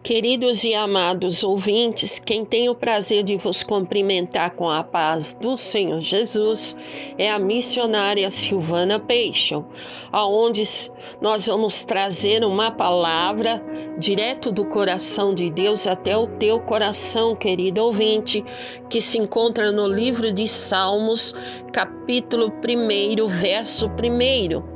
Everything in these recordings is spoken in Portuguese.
Queridos e amados ouvintes, quem tem o prazer de vos cumprimentar com a paz do Senhor Jesus é a missionária Silvana Peixel, aonde nós vamos trazer uma palavra direto do coração de Deus até o teu coração, querido ouvinte, que se encontra no livro de Salmos, capítulo 1, verso 1.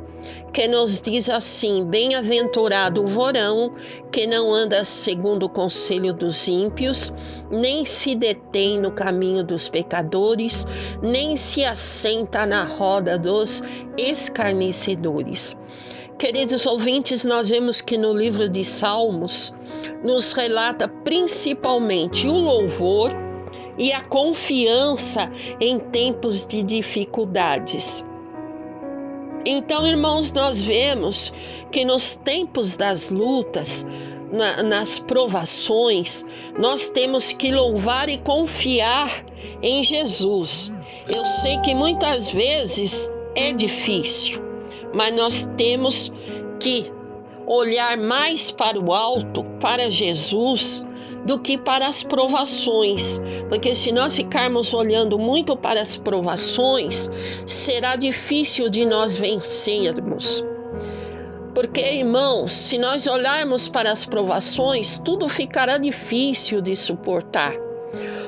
Que nos diz assim: bem-aventurado o varão que não anda segundo o conselho dos ímpios, nem se detém no caminho dos pecadores, nem se assenta na roda dos escarnecedores. Queridos ouvintes, nós vemos que no livro de Salmos nos relata principalmente o louvor e a confiança em tempos de dificuldades. Então, irmãos, nós vemos que nos tempos das lutas, nas provações, nós temos que louvar e confiar em Jesus. Eu sei que muitas vezes é difícil, mas nós temos que olhar mais para o alto, para Jesus, do que para as provações, porque se nós ficarmos olhando muito para as provações, será difícil de nós vencermos. Porque, irmãos, se nós olharmos para as provações, tudo ficará difícil de suportar.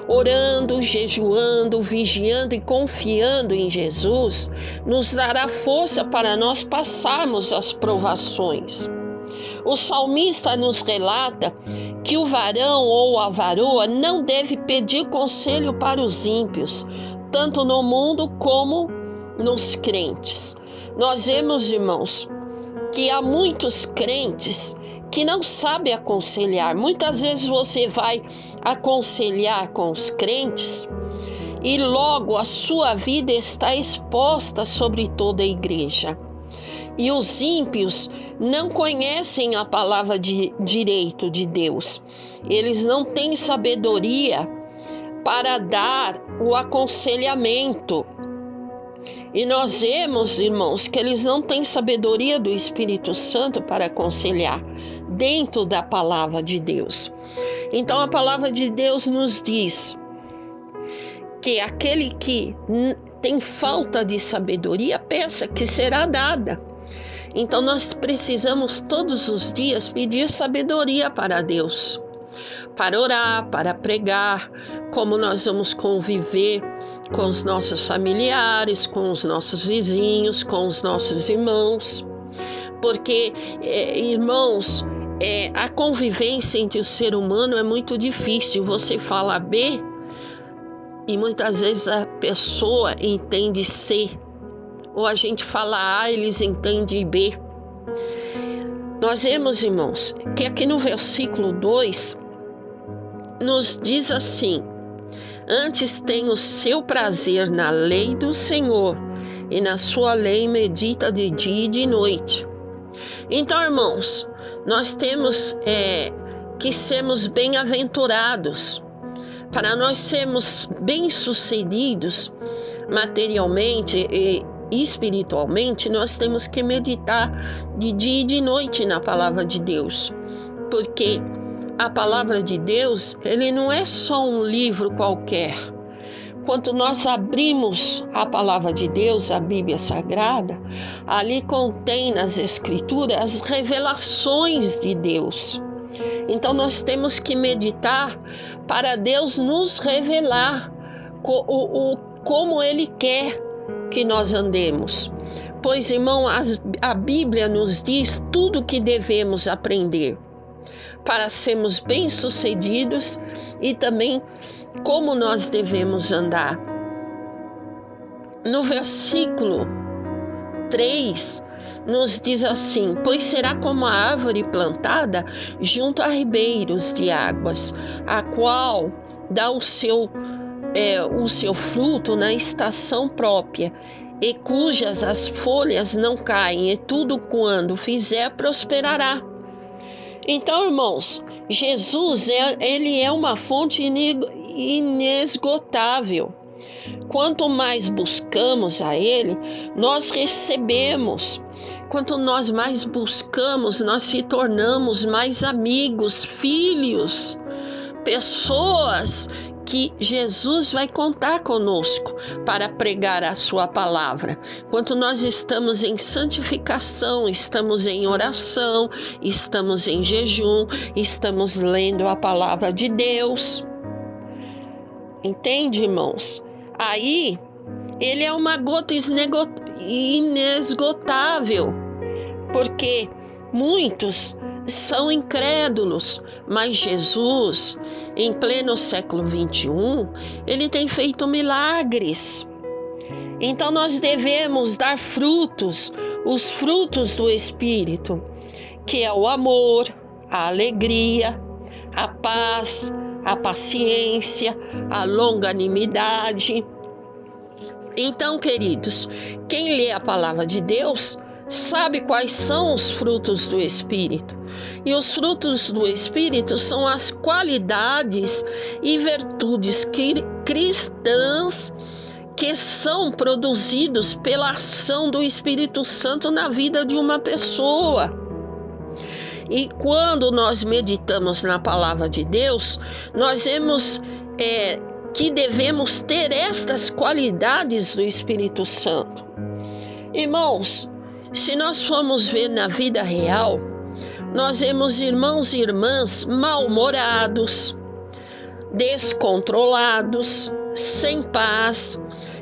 Orando, jejuando, vigiando e confiando em Jesus, nos dará força para nós passarmos as provações. O salmista nos relata que o varão ou a varoa não deve pedir conselho para os ímpios, tanto no mundo como nos crentes. Nós vemos, irmãos, que há muitos crentes que não sabem aconselhar. Muitas vezes você vai aconselhar com os crentes e logo a sua vida está exposta sobre toda a igreja. E os ímpios não conhecem a palavra de direito de Deus. Eles não têm sabedoria para dar o aconselhamento. E nós vemos, irmãos, que eles não têm sabedoria do Espírito Santo para aconselhar dentro da palavra de Deus. Então a palavra de Deus nos diz que aquele que tem falta de sabedoria, peça que será dada. Então nós precisamos todos os dias pedir sabedoria para Deus, para orar, para pregar, como nós vamos conviver com os nossos familiares, com os nossos vizinhos, com os nossos irmãos. Porque, irmãos, a convivência entre o ser humano é muito difícil. Você fala B e muitas vezes a pessoa entende C. Ou a gente fala A, eles entendem B. Nós vemos, irmãos, que aqui no versículo 2 nos diz assim: antes tem o seu prazer na lei do Senhor, e na sua lei medita de dia e de noite. Então, irmãos, nós temos que sermos bem-aventurados. Para nós sermos bem-sucedidos materialmente e espiritualmente, nós temos que meditar de dia e de noite na palavra de Deus, porque a palavra de Deus, ele não é só um livro qualquer. Quando nós abrimos a palavra de Deus, a Bíblia Sagrada, ali contém nas Escrituras as revelações de Deus. Então nós temos que meditar para Deus nos revelar como Ele quer que nós andemos. Pois, irmão, a Bíblia nos diz tudo o que devemos aprender para sermos bem-sucedidos e também como nós devemos andar. No versículo 3 nos diz assim: pois será como a árvore plantada junto a ribeiros de águas, a qual dá o seu fruto na estação própria, e cujas as folhas não caem, e tudo quando fizer prosperará. Então, irmãos, Jesus ele é uma fonte inesgotável. Quanto mais buscamos a Ele, nós recebemos. Quanto nós mais buscamos, nós se tornamos mais amigos, filhos, pessoas que Jesus vai contar conosco para pregar a sua palavra. Quanto nós estamos em santificação, estamos em oração, estamos em jejum, estamos lendo a palavra de Deus. Entende, irmãos? Aí, ele é uma gota inesgotável, porque muitos são incrédulos, mas Jesus, em pleno século 21, ele tem feito milagres. Então nós devemos dar frutos, os frutos do Espírito, que é o amor, a alegria, a paz, a paciência, a longanimidade. Então, queridos, quem lê a palavra de Deus sabe quais são os frutos do Espírito. E os frutos do Espírito são as qualidades e virtudes cristãs que são produzidos pela ação do Espírito Santo na vida de uma pessoa. E quando nós meditamos na palavra de Deus, nós vemos que devemos ter estas qualidades do Espírito Santo. Irmãos, se nós formos ver na vida real, nós vemos irmãos e irmãs mal-humorados, descontrolados, sem paz,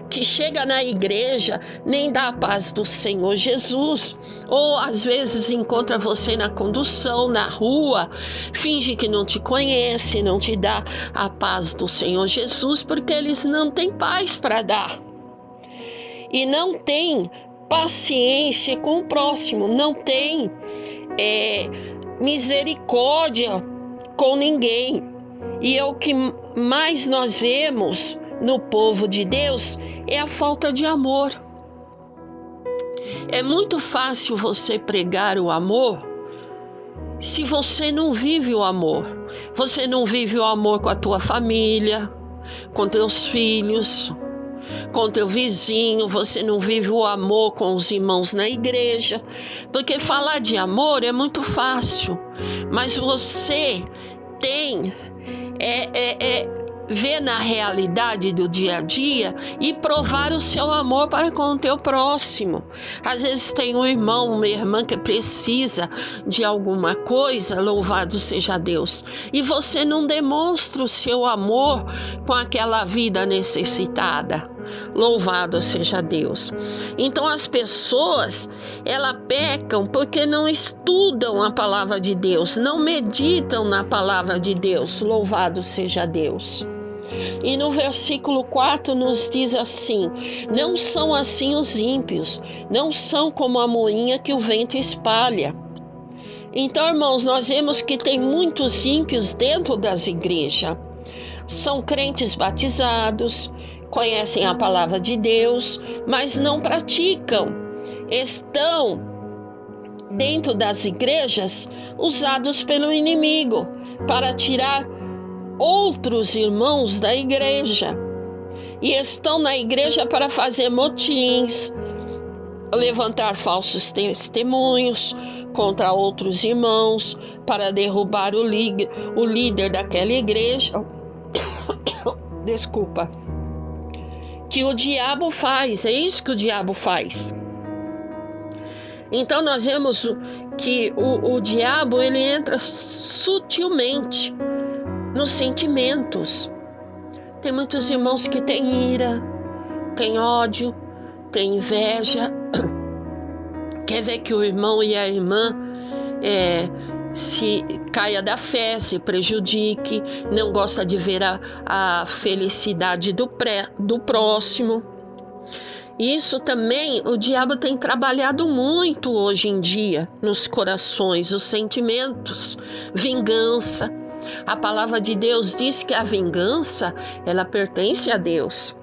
que chega na igreja, nem dá a paz do Senhor Jesus, ou às vezes encontra você na condução, na rua, finge que não te conhece, não te dá a paz do Senhor Jesus, porque eles não têm paz para dar. E não tem paciência com o próximo, não tem misericórdia com ninguém. E é o que mais nós vemos no povo de Deus, é a falta de amor. É muito fácil você pregar o amor se você não vive o amor. Você não vive o amor com a tua família, com teus filhos, com teu vizinho. Você não vive o amor com os irmãos na igreja. Porque falar de amor é muito fácil, mas você tem ver na realidade do dia a dia e provar o seu amor para com o teu próximo. Às vezes tem um irmão, uma irmã que precisa de alguma coisa, louvado seja Deus, e você não demonstra o seu amor com aquela vida necessitada. Louvado seja Deus. Então as pessoas, elas pecam porque não estudam a palavra de Deus, não meditam na palavra de Deus. Louvado seja Deus. E no versículo 4 nos diz assim: não são assim os ímpios, não são como a moinha que o vento espalha. Então, irmãos, nós vemos que tem muitos ímpios dentro das igrejas. São crentes batizados, conhecem a palavra de Deus, mas não praticam. Estão dentro das igrejas usados pelo inimigo para tirar outros irmãos da igreja. E estão na igreja para fazer motins, levantar falsos testemunhos contra outros irmãos, para derrubar o líder daquela igreja. Desculpa. Que o diabo faz, é isso que o diabo faz. Então nós vemos que o diabo, ele entra sutilmente nos sentimentos. Tem muitos irmãos que têm ira, têm ódio, têm inveja, quer ver que o irmão e a irmã se caia da fé, se prejudique, não gosta de ver a felicidade do próximo. Isso também o diabo tem trabalhado muito hoje em dia nos corações, os sentimentos, vingança. A palavra de Deus diz que a vingança, ela pertence a Deus.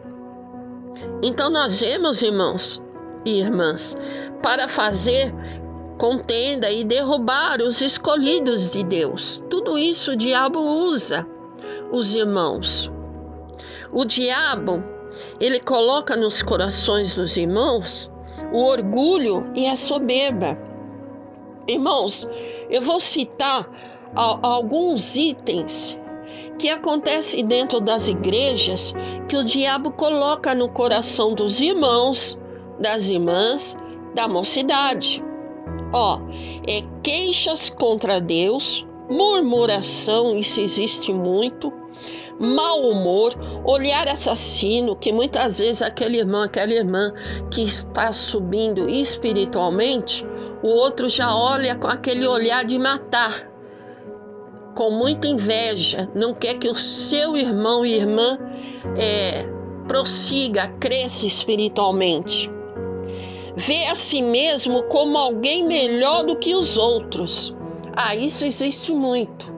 Então nós vemos, irmãos e irmãs, para fazer contenda e derrubar os escolhidos de Deus. Tudo isso o diabo usa os irmãos. O diabo, ele coloca nos corações dos irmãos o orgulho e a soberba. Irmãos, eu vou citar alguns itens que acontecem dentro das igrejas que o diabo coloca no coração dos irmãos, das irmãs, da mocidade. Queixas contra Deus, murmuração, isso existe muito, mau humor, olhar assassino, que muitas vezes aquela irmã que está subindo espiritualmente, o outro já olha com aquele olhar de matar, com muita inveja, não quer que o seu irmão e irmã prossiga, cresça espiritualmente. Vê a si mesmo como alguém melhor do que os outros. Isso existe muito.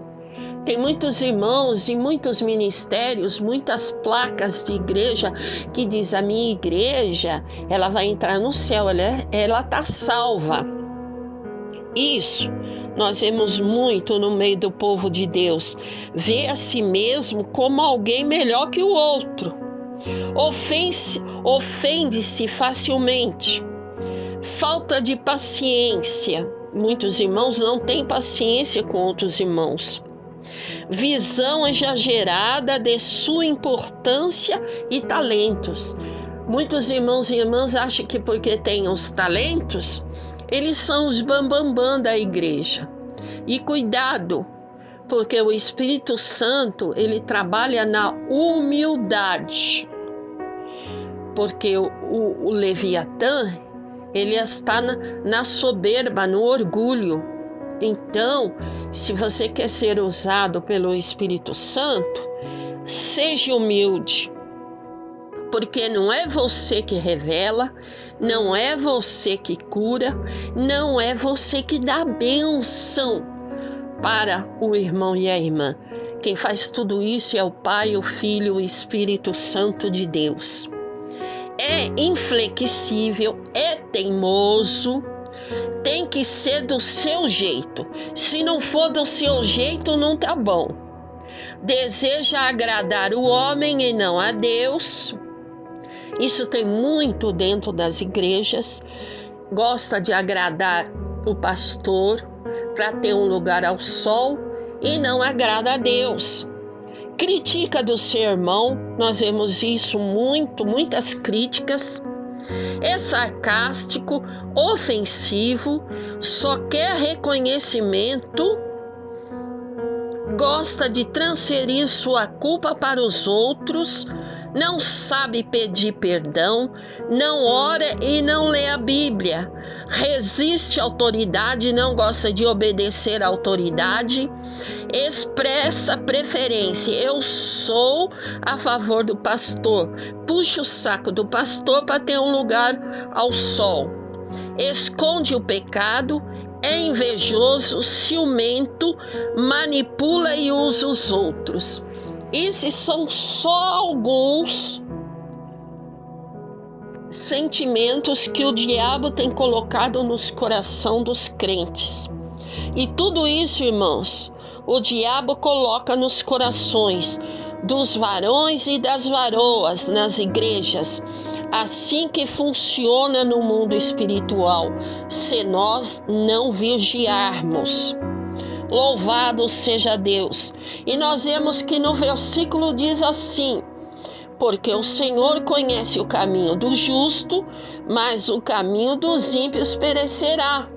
Tem muitos irmãos e muitos ministérios, muitas placas de igreja que diz: a minha igreja, ela vai entrar no céu, ela está salva. Isso nós vemos muito no meio do povo de Deus. Vê a si mesmo como alguém melhor que o outro. Ofende-se facilmente. Falta de paciência. Muitos irmãos não têm paciência com outros irmãos. Visão exagerada de sua importância e talentos. Muitos irmãos e irmãs acham que porque têm os talentos, eles são os bambambam da igreja. E cuidado, porque o Espírito Santo, ele trabalha na humildade. Porque o Leviatã, ele está na soberba, no orgulho. Então, se você quer ser usado pelo Espírito Santo, seja humilde. Porque não é você que revela, não é você que cura, não é você que dá bênção para o irmão e a irmã. Quem faz tudo isso é o Pai, o Filho e o Espírito Santo de Deus. É inflexível, é teimoso, tem que ser do seu jeito. Se não for do seu jeito, não tá bom. Deseja agradar o homem e não a Deus. Isso tem muito dentro das igrejas. Gosta de agradar o pastor para ter um lugar ao sol e não agrada a Deus. Critica do seu irmão, nós vemos isso muitas críticas. É sarcástico, ofensivo, só quer reconhecimento, gosta de transferir sua culpa para os outros, não sabe pedir perdão, não ora e não lê a Bíblia, resiste à autoridade, não gosta de obedecer à autoridade, expressa preferência. Eu sou a favor do pastor, puxa o saco do pastor para ter um lugar ao sol, esconde o pecado, é invejoso, ciumento, manipula e usa os outros. Esses são só alguns sentimentos que o diabo tem colocado nos corações dos crentes. E tudo isso, irmãos, o diabo coloca nos corações dos varões e das varoas nas igrejas. Assim que funciona no mundo espiritual, se nós não vigiarmos. Louvado seja Deus. E nós vemos que no versículo diz assim: porque o Senhor conhece o caminho do justo, mas o caminho dos ímpios perecerá.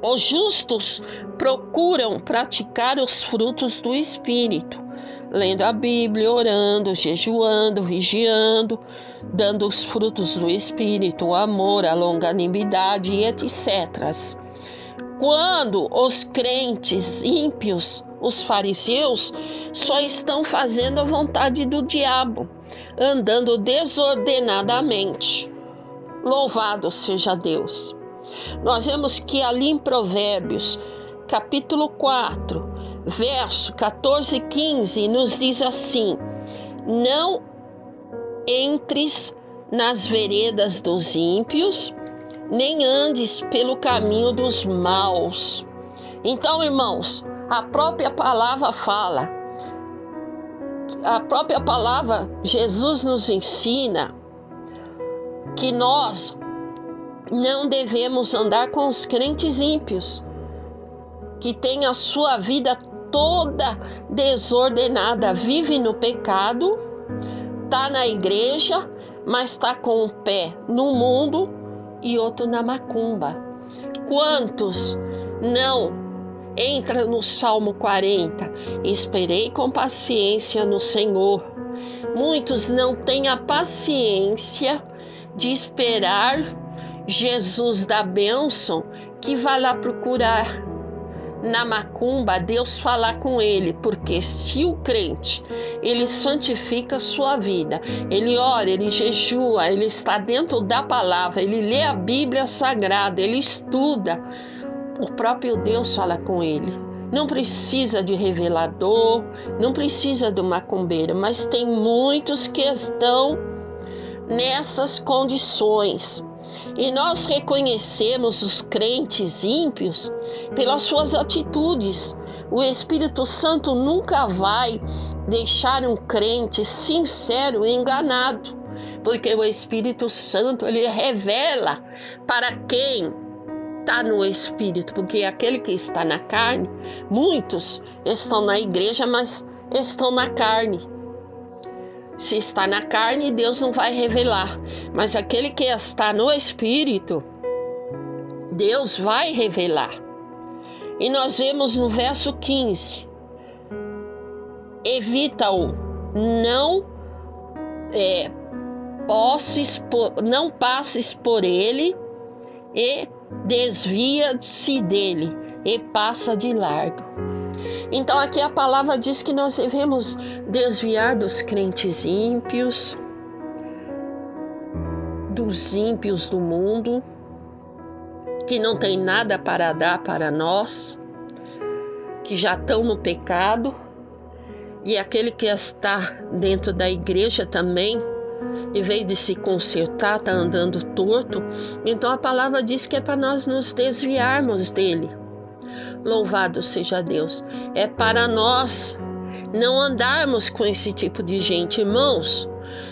Os justos procuram praticar os frutos do Espírito, lendo a Bíblia, orando, jejuando, vigiando, dando os frutos do Espírito, o amor, a longanimidade e etc. Quando os crentes ímpios, os fariseus, só estão fazendo a vontade do diabo, andando desordenadamente. Louvado seja Deus. Nós vemos que ali em Provérbios, capítulo 4, verso 14 e 15, nos diz assim: não entres nas veredas dos ímpios, nem andes pelo caminho dos maus. Então, irmãos, a própria palavra fala, a própria palavra, Jesus nos ensina que nós Não devemos andar com os crentes ímpios, que têm a sua vida toda desordenada, vive no pecado, está na igreja, mas está com um pé no mundo e outro na macumba. Quantos não entram no Salmo 40? Esperei com paciência no Senhor. Muitos não têm a paciência de esperar Jesus da bênção, que vai lá procurar na macumba Deus falar com ele, porque se o crente ele santifica a sua vida, ele ora, ele jejua, ele está dentro da palavra, ele lê a Bíblia Sagrada, ele estuda, o próprio Deus fala com ele. Não precisa de revelador, não precisa do macumbeiro, mas tem muitos que estão nessas condições. E nós reconhecemos os crentes ímpios pelas suas atitudes. O Espírito Santo nunca vai deixar um crente sincero enganado, porque o Espírito Santo ele revela para quem está no Espírito, porque aquele que está na carne, muitos estão na igreja, mas estão na carne. Se está na carne, Deus não vai revelar. Mas aquele que está no Espírito, Deus vai revelar. E nós vemos no verso 15: evita-o, não passes por ele, e desvia-se dele, e passa de largo. Então aqui a palavra diz que nós devemos desviar dos crentes ímpios, dos ímpios do mundo, que não tem nada para dar para nós, que já estão no pecado, e aquele que está dentro da igreja também, em vez de se consertar, está andando torto. Então a palavra diz que é para nós nos desviarmos dele. Louvado seja Deus. É para nós não andarmos com esse tipo de gente. Irmãos,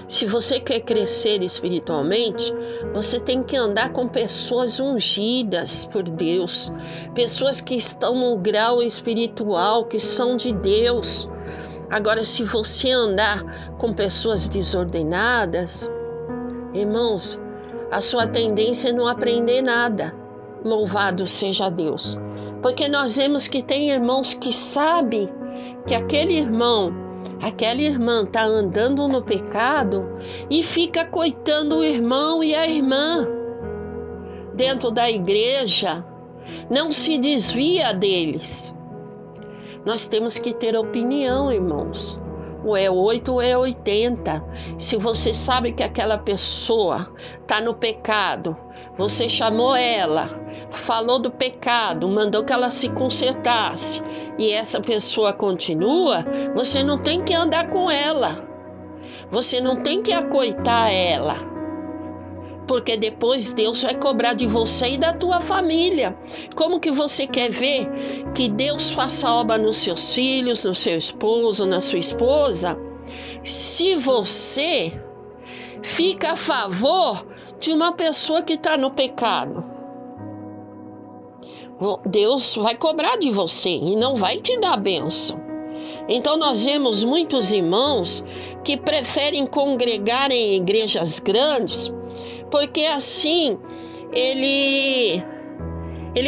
se você quer crescer espiritualmente, você tem que andar com pessoas ungidas por Deus, pessoas que estão no grau espiritual, que são de Deus. Agora, se você andar com pessoas desordenadas, irmãos, a sua tendência é não aprender nada. Louvado seja Deus. Porque nós vemos que tem irmãos que sabem que aquele irmão, aquela irmã está andando no pecado e fica coitando o irmão e a irmã dentro da igreja, não se desvia deles. Nós temos que ter opinião, irmãos. Ou é 8 ou é 80. Se você sabe que aquela pessoa está no pecado, você chamou ela, falou do pecado, mandou que ela se consertasse, e essa pessoa continua, você não tem que andar com ela. Você não tem que acoitar ela. Porque depois Deus vai cobrar de você e da tua família. Como que você quer ver que Deus faça obra nos seus filhos, no seu esposo, na sua esposa, se você fica a favor de uma pessoa que está no pecado? Deus vai cobrar de você e não vai te dar bênção. Então nós vemos muitos irmãos que preferem congregar em igrejas grandes, porque assim ele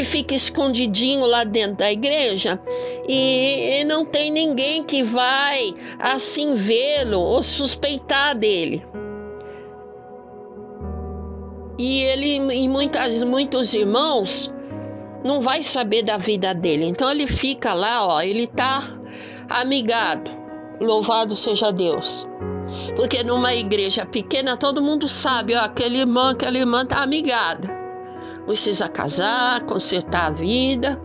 fica escondidinho lá dentro da igreja e não tem ninguém que vai assim vê-lo ou suspeitar dele. E muitos irmãos não vai saber da vida dele. Então ele fica lá, ele tá amigado. Louvado seja Deus. Porque numa igreja pequena todo mundo sabe, aquela irmã tá amigada. Precisa casar, consertar a vida.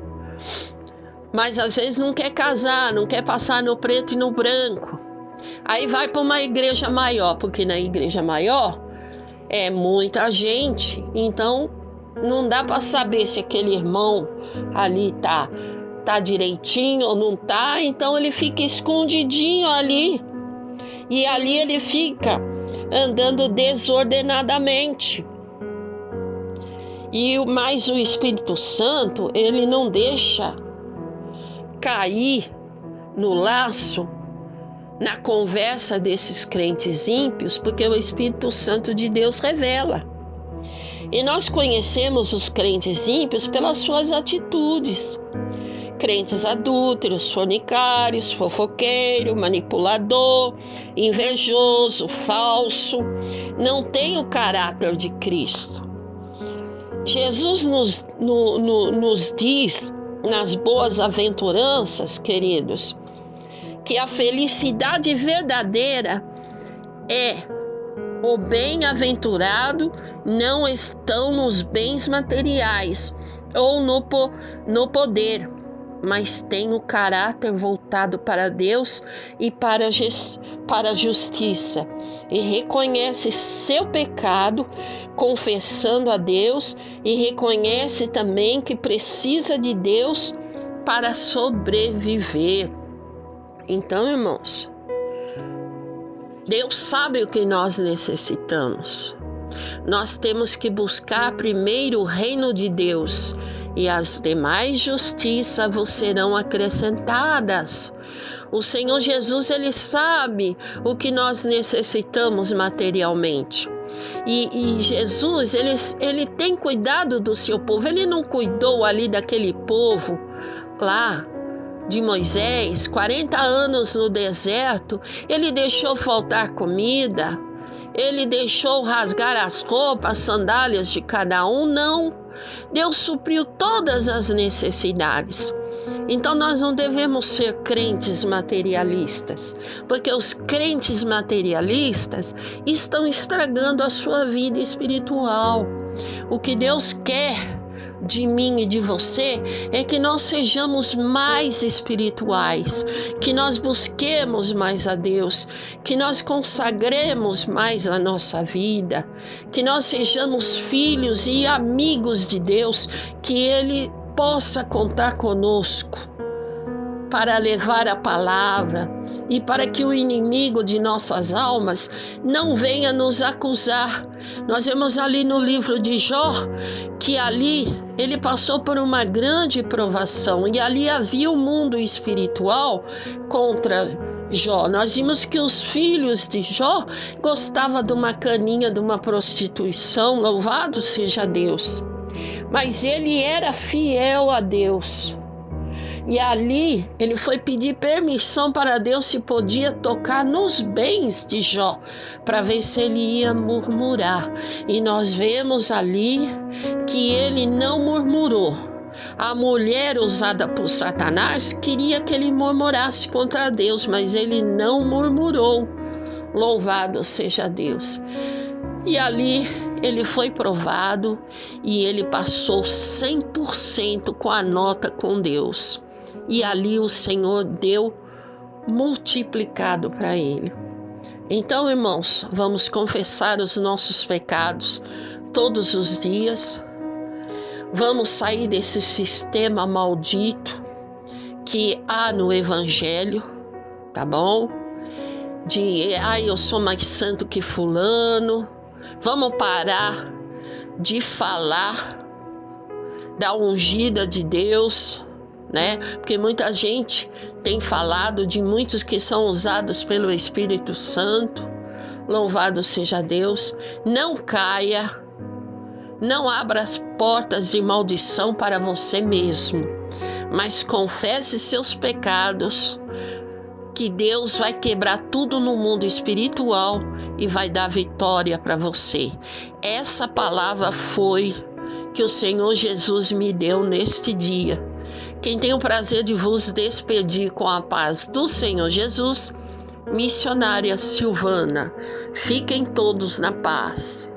Mas às vezes não quer casar, não quer passar no preto e no branco. Aí vai para uma igreja maior, porque na igreja maior é muita gente. Então não dá para saber se aquele irmão ali tá direitinho ou não tá. Então ele fica escondidinho ali. E ali ele fica andando desordenadamente. Mas o Espírito Santo, ele não deixa cair no laço, na conversa desses crentes ímpios, porque o Espírito Santo de Deus revela. E nós conhecemos os crentes ímpios pelas suas atitudes. Crentes adúlteros, fornicários, fofoqueiro, manipulador, invejoso, falso, não tem o caráter de Cristo. Jesus nos diz nas boas aventuranças, queridos, que a felicidade verdadeira é o bem-aventurado não estão nos bens materiais ou no poder, mas tem o caráter voltado para Deus e para a justiça, e reconhece seu pecado, confessando a Deus, e reconhece também que precisa de Deus para sobreviver. Então, irmãos, Deus sabe o que nós necessitamos. Nós temos que buscar primeiro o reino de Deus, e as demais justiças vos serão acrescentadas. O Senhor Jesus, ele sabe o que nós necessitamos materialmente. E Jesus, ele tem cuidado do seu povo. Ele não cuidou ali daquele povo lá de Moisés, 40 anos no deserto. Ele deixou faltar comida. Ele deixou rasgar as roupas, as sandálias de cada um. Não. Deus supriu todas as necessidades. Então nós não devemos ser crentes materialistas, porque os crentes materialistas estão estragando a sua vida espiritual. O que Deus quer de mim e de você é que nós sejamos mais espirituais, que nós busquemos mais a Deus, que nós consagremos mais a nossa vida, que nós sejamos filhos e amigos de Deus, que Ele possa contar conosco para levar a palavra e para que o inimigo de nossas almas não venha nos acusar. Nós vemos ali no livro de Jó que ali ele passou por uma grande provação e ali havia o mundo espiritual contra Jó. Nós vimos que os filhos de Jó gostavam de uma caninha, de uma prostituição, louvado seja Deus. Mas ele era fiel a Deus. E ali ele foi pedir permissão para Deus se podia tocar nos bens de Jó, para ver se ele ia murmurar. E nós vemos ali que ele não murmurou. A mulher usada por Satanás queria que ele murmurasse contra Deus, mas ele não murmurou. Louvado seja Deus. E ali ele foi provado e ele passou 100% com a nota com Deus. E ali o Senhor deu multiplicado para ele. Então, irmãos, vamos confessar os nossos pecados todos os dias. Vamos sair desse sistema maldito que há no Evangelho, tá bom? Eu sou mais santo que fulano. Vamos parar de falar da ungida de Deus, né? Porque muita gente tem falado de muitos que são usados pelo Espírito Santo. Louvado seja Deus. Não caia, não abra as portas de maldição para você mesmo, mas confesse seus pecados, que Deus vai quebrar tudo no mundo espiritual e vai dar vitória para você. Essa palavra foi que o Senhor Jesus me deu neste dia. Quem tem o prazer de vos despedir com a paz do Senhor Jesus, missionária Silvana. Fiquem todos na paz.